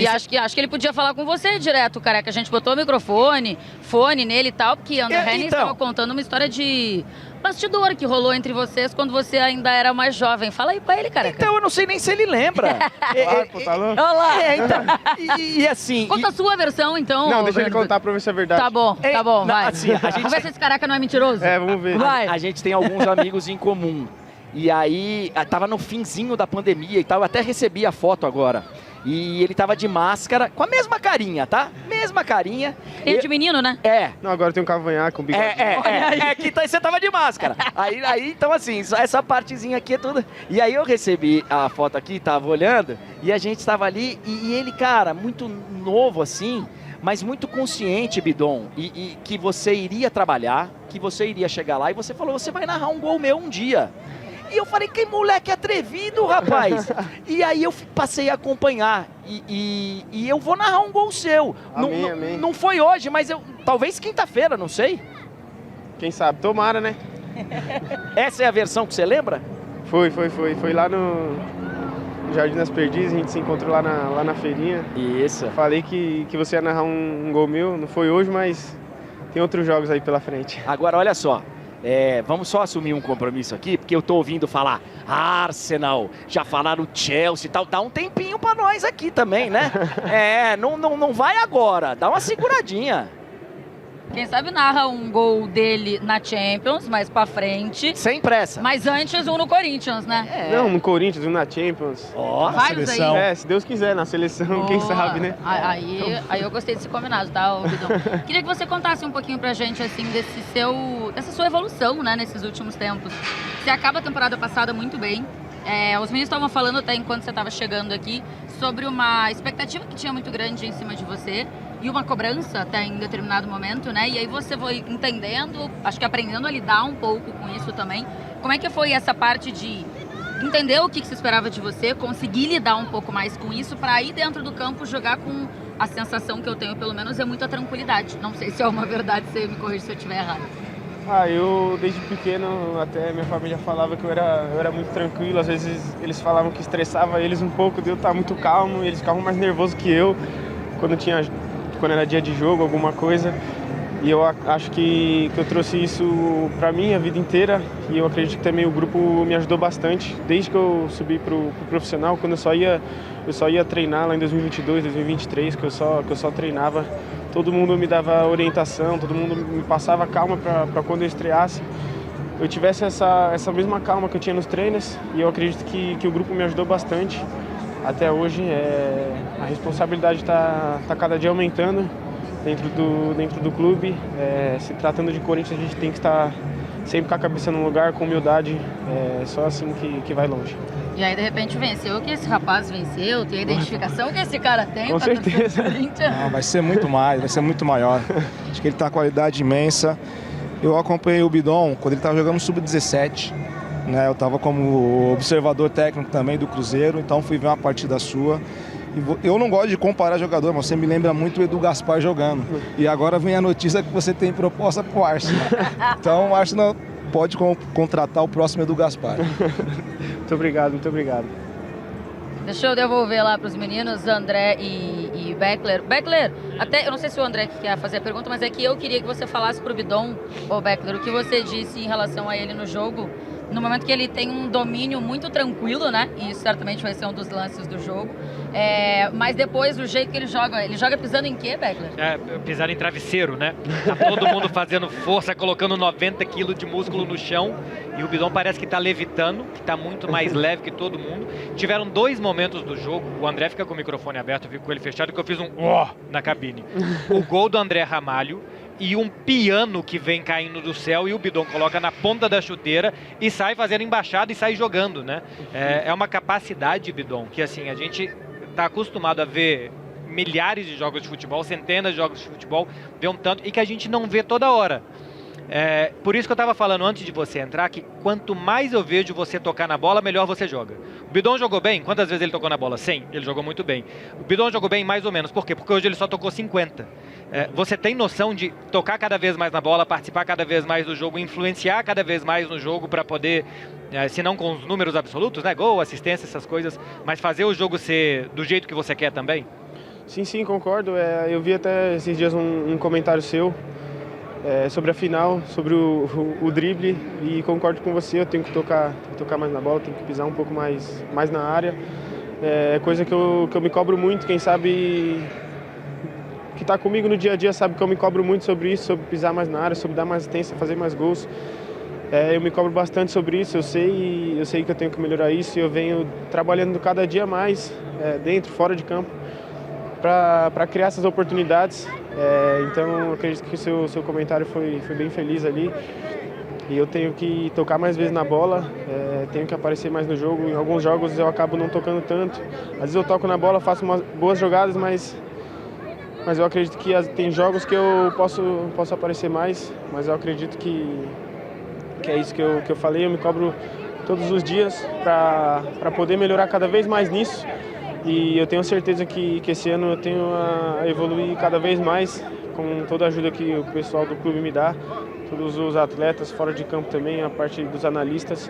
E acho que ele podia falar com você direto, Careca. A gente botou o microfone, fone nele e tal, porque André Henning estava contando uma história de bastidor que rolou entre vocês quando você ainda era mais jovem. Fala aí pra ele, Careca. Então, eu não sei nem se ele lembra. Olha lá. Então, e assim... Conta a sua versão, então. Não, deixa ele contar pra ver se é verdade. Tá bom, vai. Assim, Vamos ver se esse Careca não é mentiroso. Vamos ver. A gente tem alguns amigos em comum. E aí, tava no finzinho da pandemia e tal, eu até recebi a foto agora. E ele tava de máscara, com a mesma carinha, tá? Mesma carinha. Tem de menino, né? Não, agora tem um cavanhaque, um bigode. Que você tava de máscara. Aí, então assim, só essa partezinha aqui é tudo. E aí eu recebi a foto aqui, tava olhando, e a gente tava ali, e ele, cara, muito novo assim, mas muito consciente, Bidon, e que você iria trabalhar, que você iria chegar lá, e você falou, você vai narrar um gol meu um dia. E eu falei, que moleque atrevido, rapaz. E aí eu passei a acompanhar. E eu vou narrar um gol seu. Amém. Não foi hoje, mas talvez quinta-feira, não sei. Quem sabe? Tomara, né? Essa é a versão que você lembra? Foi lá no Jardim das Perdizes, a gente se encontrou lá na feirinha. Isso. Falei que você ia narrar um gol meu, não foi hoje, mas tem outros jogos aí pela frente. Agora, olha só. Vamos só assumir um compromisso aqui, porque eu tô ouvindo falar Arsenal, já falaram Chelsea e tal, dá um tempinho pra nós aqui também, né? Não vai agora, dá uma seguradinha. Quem sabe narra um gol dele na Champions, mais pra frente. Sem pressa. Mas antes um no Corinthians, né? Não, no Corinthians, um na Champions. Na seleção. Aí. Se Deus quiser, na seleção, quem sabe, né? Aí eu gostei desse combinado, tá, Bidon? Queria que você contasse um pouquinho pra gente, assim, dessa sua evolução, né, nesses últimos tempos. Você acaba a temporada passada muito bem. Os meninos estavam falando até enquanto você estava chegando aqui sobre uma expectativa que tinha muito grande em cima de você e uma cobrança até em determinado momento, né? E aí você foi entendendo, acho que aprendendo a lidar um pouco com isso também. Como é que foi essa parte de entender o que se esperava de você, conseguir lidar um pouco mais com isso para aí dentro do campo jogar com a sensação que eu tenho, pelo menos, é muita tranquilidade. Não sei se é uma verdade, você me corrige se eu estiver errado. Eu desde pequeno, até minha família falava que eu era muito tranquilo, às vezes eles falavam que estressava eles um pouco, de eu estar muito calmo, e eles ficavam mais nervosos que eu quando era dia de jogo, alguma coisa. E eu acho que eu trouxe isso pra mim a vida inteira, e eu acredito que também o grupo me ajudou bastante, desde que eu subi pro profissional, quando eu só ia treinar lá em 2022, 2023, que eu só treinava. Todo mundo me dava orientação, todo mundo me passava calma para quando eu estreasse eu tivesse essa mesma calma que eu tinha nos treinos, e eu acredito que o grupo me ajudou bastante. Até hoje a responsabilidade está cada dia aumentando dentro do clube. Se tratando de Corinthians, a gente tem que estar sempre com a cabeça no lugar, com humildade, só assim que vai longe. E aí, de repente, venceu o que esse rapaz venceu, tem a identificação que esse cara tem. Com certeza. Não, vai ser muito mais, vai ser muito maior. Acho que ele tem uma qualidade imensa. Eu acompanhei o Bidon quando ele estava jogando no Sub-17. Né? Eu estava como observador técnico também do Cruzeiro, então fui ver uma partida sua. Eu não gosto de comparar jogador, mas você me lembra muito o Edu Gaspar jogando. E agora vem a notícia que você tem proposta para o Arsenal. Então o Arsenal pode contratar o próximo Edu Gaspar. Muito obrigado, muito obrigado. Deixa eu devolver lá para os meninos, André e Beckler. Beckler, até eu não sei se o André quer fazer a pergunta, mas é que eu queria que você falasse para o Bidon, ô Beckler, o que você disse em relação a ele no jogo, no momento que ele tem um domínio muito tranquilo, né? E isso certamente vai ser um dos lances do jogo. Mas depois, o jeito que ele joga pisando em quê, Beckler? Pisando em travesseiro, né? Tá todo mundo fazendo força, colocando 90 quilos de músculo no chão. E o Bidon parece que tá levitando, que tá muito mais leve que todo mundo. Tiveram 2 momentos do jogo. O André fica com o microfone aberto, eu fico com ele fechado, que eu fiz um na cabine. O gol do André Ramalho e um piano que vem caindo do céu, e o Bidon coloca na ponta da chuteira e sai fazendo embaixada e sai jogando, né? É uma capacidade, Bidon, que assim, a gente tá acostumado a ver milhares de jogos de futebol, centenas de jogos de futebol, ver um tanto, e que a gente não vê toda hora. Por isso que eu estava falando antes de você entrar, que quanto mais eu vejo você tocar na bola, melhor você joga. O Bidon jogou bem? Quantas vezes ele tocou na bola? 100? Ele jogou muito bem. O Bidon jogou bem mais ou menos. Por quê? Porque hoje ele só tocou 50. Você tem noção de tocar cada vez mais na bola, participar cada vez mais do jogo, influenciar cada vez mais no jogo para poder, se não com os números absolutos, né? Gol, assistência, essas coisas, mas fazer o jogo ser do jeito que você quer também? Sim, concordo. Eu vi até esses dias um comentário seu sobre a final, sobre o drible, e concordo com você. Eu tenho que tocar mais na bola, tenho que pisar um pouco mais na área. É coisa que eu me cobro muito. Quem sabe que está comigo no dia a dia sabe que eu me cobro muito sobre isso, sobre pisar mais na área, sobre dar mais assistência, fazer mais gols. Eu me cobro bastante sobre isso. Eu sei que eu tenho que melhorar isso, e eu venho trabalhando cada dia mais, dentro, fora de campo, para criar essas oportunidades. Então, eu acredito que o seu comentário foi bem feliz ali. E eu tenho que tocar mais vezes na bola, tenho que aparecer mais no jogo. Em alguns jogos eu acabo não tocando tanto. Às vezes eu toco na bola, faço umas boas jogadas, mas eu acredito que tem jogos que eu posso aparecer mais. Mas eu acredito que é isso que eu falei. Eu me cobro todos os dias para poder melhorar cada vez mais nisso. E eu tenho certeza que esse ano eu tenho a evoluir cada vez mais, com toda a ajuda que o pessoal do clube me dá, todos os atletas fora de campo também, a parte dos analistas.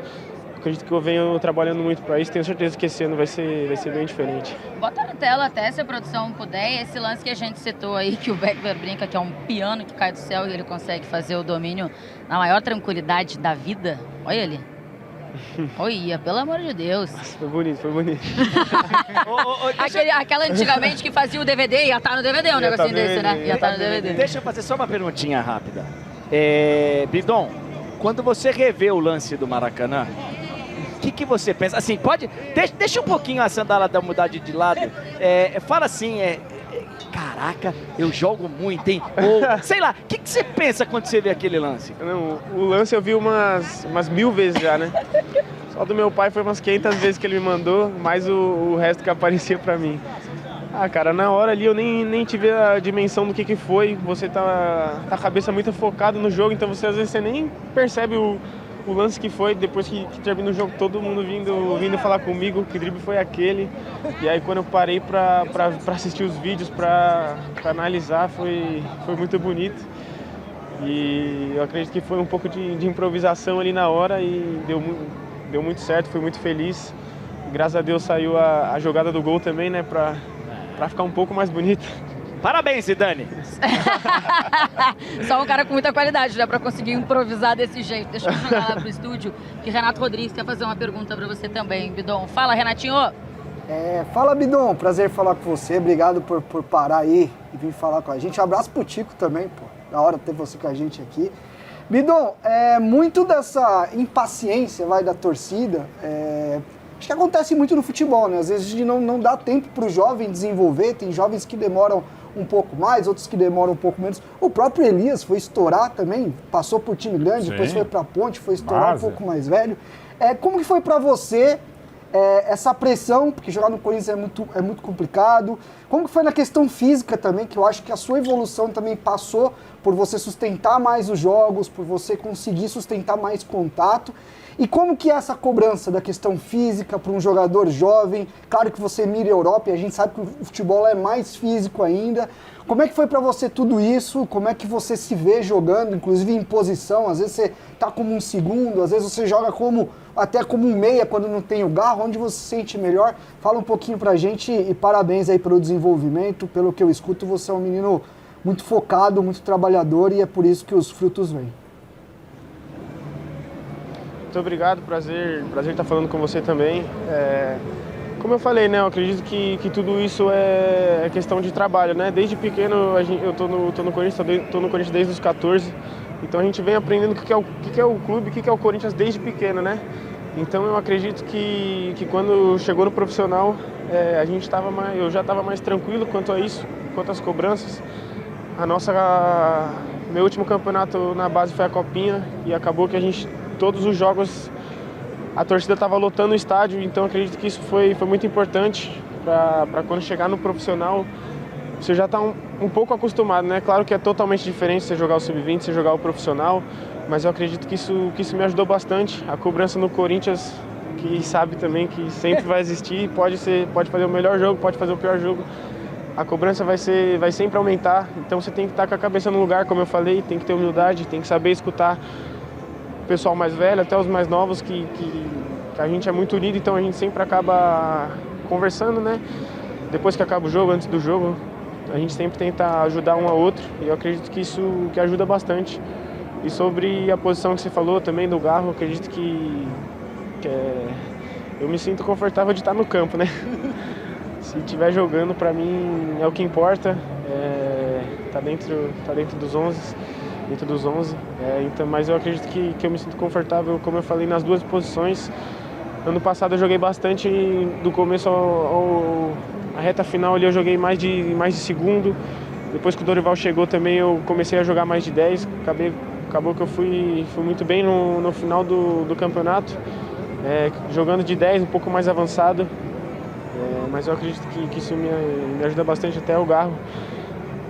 Acredito que eu venho trabalhando muito para isso, tenho certeza que esse ano vai ser bem diferente. Bota na tela até, se a produção puder, esse lance que a gente citou aí, que o Beckler brinca que é um piano que cai do céu e ele consegue fazer o domínio na maior tranquilidade da vida. Olha ali. Olha, pelo amor de Deus. Nossa, foi bonito. Aquela antigamente que fazia o DVD, ia estar no DVD, um negocinho desse, né? Ia estar no DVD. Deixa eu fazer só uma perguntinha rápida. Bidon, quando você revê o lance do Maracanã, o que você pensa? Assim, deixa um pouquinho a sandália mudar de lado. Fala assim, caraca, eu jogo muito, hein? Ou, sei lá, o que você pensa quando você vê aquele lance? Não, o lance eu vi umas 1000 vezes já, né? Só do meu pai foi umas 500 vezes que ele me mandou, mais o resto que aparecia pra mim. Cara, na hora ali eu nem tive a dimensão do que foi. Você tá a cabeça muito focada no jogo, então às vezes você nem percebe o lance que foi. Depois que termina o jogo, todo mundo vindo falar comigo que drible foi aquele. E aí quando eu parei pra assistir os vídeos, pra analisar, foi muito bonito. E eu acredito que foi um pouco de improvisação ali na hora e deu muito certo, fui muito feliz. Graças a Deus saiu a jogada do gol também, né, pra ficar um pouco mais bonita. Parabéns, Zidane! Só um cara com muita qualidade, né, pra conseguir improvisar desse jeito. Deixa eu jogar lá pro estúdio, que Renato Rodrigues quer fazer uma pergunta pra você também, Bidon. Fala, Renatinho! Fala, Bidon, prazer falar com você, obrigado por parar aí e vir falar com a gente. Um abraço pro Tico também, pô, da hora ter você com a gente aqui. Bidon, muito dessa impaciência da torcida, acho que acontece muito no futebol, né? Às vezes a gente não dá tempo pro jovem desenvolver, tem jovens que demoram um pouco mais, outros que demoram um pouco menos. O próprio Elias foi estourar também, passou por time grande, sim, depois foi pra Ponte, foi estourar um pouco mais velho. Como que foi pra você essa pressão, porque jogar no Corinthians é muito complicado? Como que foi na questão física também, que eu acho que a sua evolução também passou por você sustentar mais os jogos, por você conseguir sustentar mais contato? E como que é essa cobrança da questão física para um jogador jovem? Claro que você mira a Europa e a gente sabe que o futebol é mais físico ainda. Como é que foi para você tudo isso? Como é que você se vê jogando, inclusive em posição? Às vezes você tá como um segundo, às vezes você joga até como um meia quando não tem o Garro. Onde você se sente melhor? Fala um pouquinho pra gente e parabéns aí pelo desenvolvimento. Pelo que eu escuto, você é um menino muito focado, muito trabalhador e é por isso que os frutos vêm. Muito obrigado, prazer estar falando com você também. Como eu falei, né, eu acredito que tudo isso é questão de trabalho, né? Desde pequeno eu tô no Corinthians desde os 14, então a gente vem aprendendo o que é o clube, o que é o Corinthians desde pequeno, né? Então eu acredito que quando chegou no profissional, eu já estava mais tranquilo quanto a isso, quanto às cobranças. Meu último campeonato na base foi a Copinha e acabou que todos os jogos a torcida estava lotando o estádio, então acredito que isso foi muito importante para quando chegar no profissional você já está um pouco acostumado, né? Claro que é totalmente diferente você jogar o sub-20, você jogar o profissional, mas eu acredito que isso me ajudou bastante. A cobrança no Corinthians, que sabe também que sempre vai existir, pode fazer o melhor jogo, pode fazer o pior jogo. A cobrança vai sempre aumentar, então você tem que estar com a cabeça no lugar, como eu falei, tem que ter humildade, tem que saber escutar o pessoal mais velho, até os mais novos, que a gente é muito unido, então a gente sempre acaba conversando, né? depois que acaba o jogo, antes do jogo, a gente sempre tenta ajudar um ao outro e eu acredito que isso que ajuda bastante. E sobre a posição que você falou também do Garro, eu acredito que eu me sinto confortável de estar no campo, né? Se estiver jogando, para mim é o que importa, tá dentro dos 11. Então, mas eu acredito que eu me sinto confortável, como eu falei, nas duas posições. Ano passado eu joguei bastante, do começo a reta final ali eu joguei mais de segundo. Depois que o Dorival chegou também eu comecei a jogar mais de 10. Acabou que eu fui muito bem no final do campeonato, jogando de 10, um pouco mais avançado. Mas eu acredito que isso me ajuda bastante, até o Garro.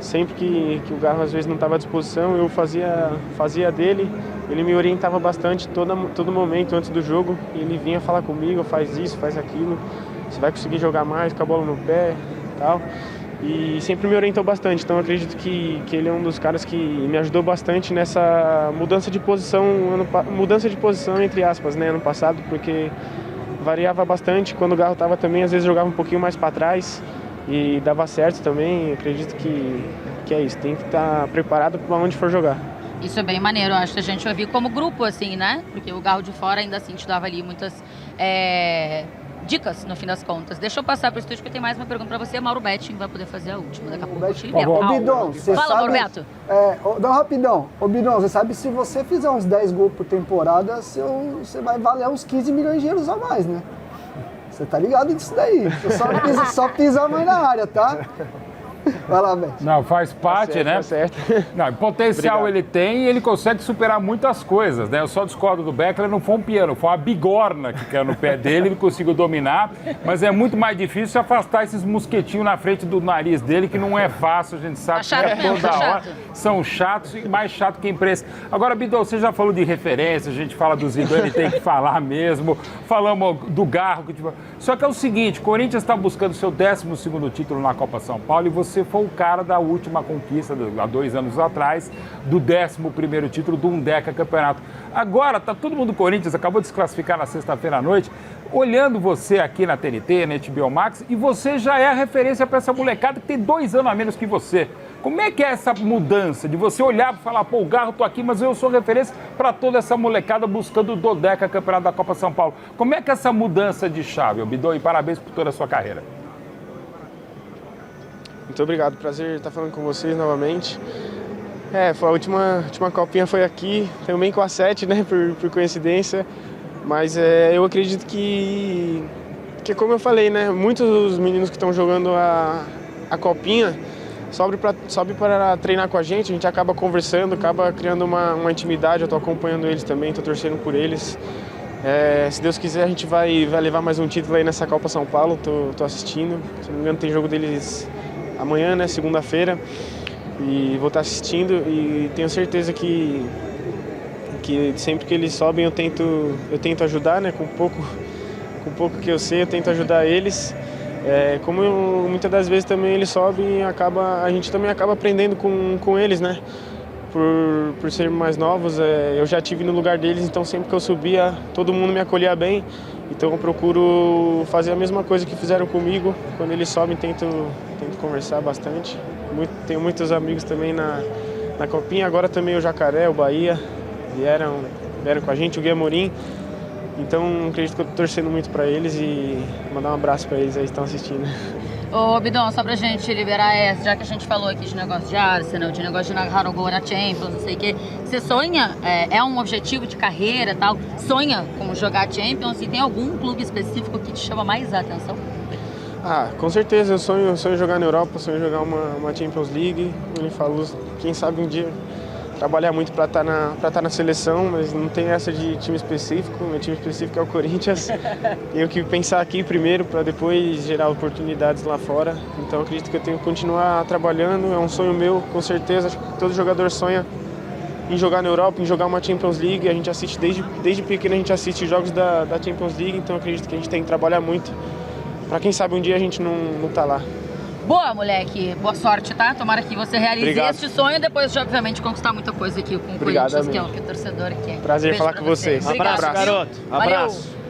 Sempre que o Garro às vezes não estava à disposição, eu fazia dele. Ele me orientava bastante todo momento antes do jogo. Ele vinha falar comigo, faz isso, faz aquilo. Você vai conseguir jogar mais com a bola no pé e tal. E sempre me orientou bastante. Então eu acredito que ele é um dos caras que me ajudou bastante nessa mudança de posição entre aspas, né, ano passado, porque variava bastante. Quando o Garro estava também, às vezes jogava um pouquinho mais para trás e dava certo também. Eu acredito que é isso, tem que estar preparado para onde for jogar. Isso é bem maneiro, eu acho que a gente ouvir como grupo, assim, né? Porque o Garro de fora ainda assim te dava ali muitas dicas, no fim das contas. Deixa eu passar para o estúdio, que tem mais uma pergunta para você. Mauro Betting vai poder fazer a última. Daqui a pouco eu te libero. Ô, Bidon, você Fala, sabe... Mauro Beto. Não, rapidão. Ô, Bidon, você sabe se você fizer uns 10 gols por temporada, você vai valer uns 15 milhões de euros a mais, né? Você tá ligado disso daí. Você só pisar mais na área, tá? Vai lá, Beto. Não, faz parte, certo, né? tá certo. Não, potencial Obrigado. ele tem e ele consegue superar muitas coisas, né? Eu só discordo do Beckler, não foi um piano, foi uma bigorna que caiu no pé dele, ele conseguiu dominar, mas é muito mais difícil afastar esses mosquetinhos na frente do nariz dele, que não é fácil, a gente sabe Tá chato que mesmo, toda tá hora chato. são chatos e mais chato que imprensa. Agora, Bidon, você já falou de referência, a gente fala do Zidane, tem que falar mesmo, falamos do Garro, só que é o seguinte, o Corinthians está buscando seu 12º título na Copa São Paulo e você foi o cara da última conquista, há 2 anos atrás, do 11º título do Undeca Campeonato. Agora, tá todo mundo do Corinthians, acabou de se classificar na sexta-feira à noite, olhando você aqui na TNT, na HBO Max, e você já é a referência para essa molecada que tem 2 anos a menos que você. Como é que é essa mudança de você olhar e falar, pô, o Garro, tô aqui, mas eu sou referência para toda essa molecada buscando o Dodeca Campeonato da Copa São Paulo. Como é que é essa mudança de chave, Bidon, e parabéns por toda a sua carreira. Muito obrigado, prazer estar falando com vocês novamente. Foi a última copinha foi aqui, também com a 7, né, por coincidência. Mas eu acredito que como eu falei, né, muitos dos meninos que estão jogando a copinha sobe para treinar com a gente acaba conversando, acaba criando uma intimidade. Eu estou acompanhando eles também, estou torcendo por eles. Se Deus quiser, a gente vai levar mais um título aí nessa Copa São Paulo, tô assistindo. Se não me engano, tem jogo deles amanhã, né, segunda-feira, e vou estar assistindo e tenho certeza que sempre que eles sobem eu tento ajudar, né, com pouco que eu sei, eu tento ajudar eles. Muitas das vezes também eles sobem e a gente também acaba aprendendo com eles, né, por serem mais novos. Eu já estive no lugar deles, então sempre que eu subia todo mundo me acolhia bem. Então eu procuro fazer a mesma coisa que fizeram comigo. Quando eles sobem, tento conversar bastante. Tenho muitos amigos também na Copinha. Agora também o Jacaré, o Bahia, vieram com a gente, o Gui Amorim. Então acredito que eu estou torcendo muito para eles e mandar um abraço para eles aí que estão assistindo. Ô, Bidon, só pra gente liberar essa, já que a gente falou aqui de negócio de Arsenal, de negócio de narrar o gol na Champions, não sei o quê, você sonha, é um objetivo de carreira e tal, sonha com jogar Champions, e tem algum clube específico que te chama mais a atenção? Com certeza, eu sonho jogar na Europa, sonho jogar uma Champions League. Ele falou, quem sabe um dia trabalhar muito para estar na seleção, mas não tem essa de time específico. Meu time específico é o Corinthians. Tenho que pensar aqui primeiro para depois gerar oportunidades lá fora. Então acredito que eu tenho que continuar trabalhando. É um sonho meu, com certeza. Acho que todo jogador sonha em jogar na Europa, em jogar uma Champions League. A gente assiste desde pequeno, a gente assiste jogos da Champions League. Então acredito que a gente tem que trabalhar muito para quem sabe um dia a gente não tá lá. Boa, moleque. Boa sorte, tá? Tomara que você realize Obrigado. este sonho e depois, obviamente, conquistar muita coisa aqui com o Obrigado, Corinthians, que é amigo. o que o torcedor quer. Prazer Beijo falar pra com vocês. Obrigado, Abraço, viu? garoto. Valeu. Abraço.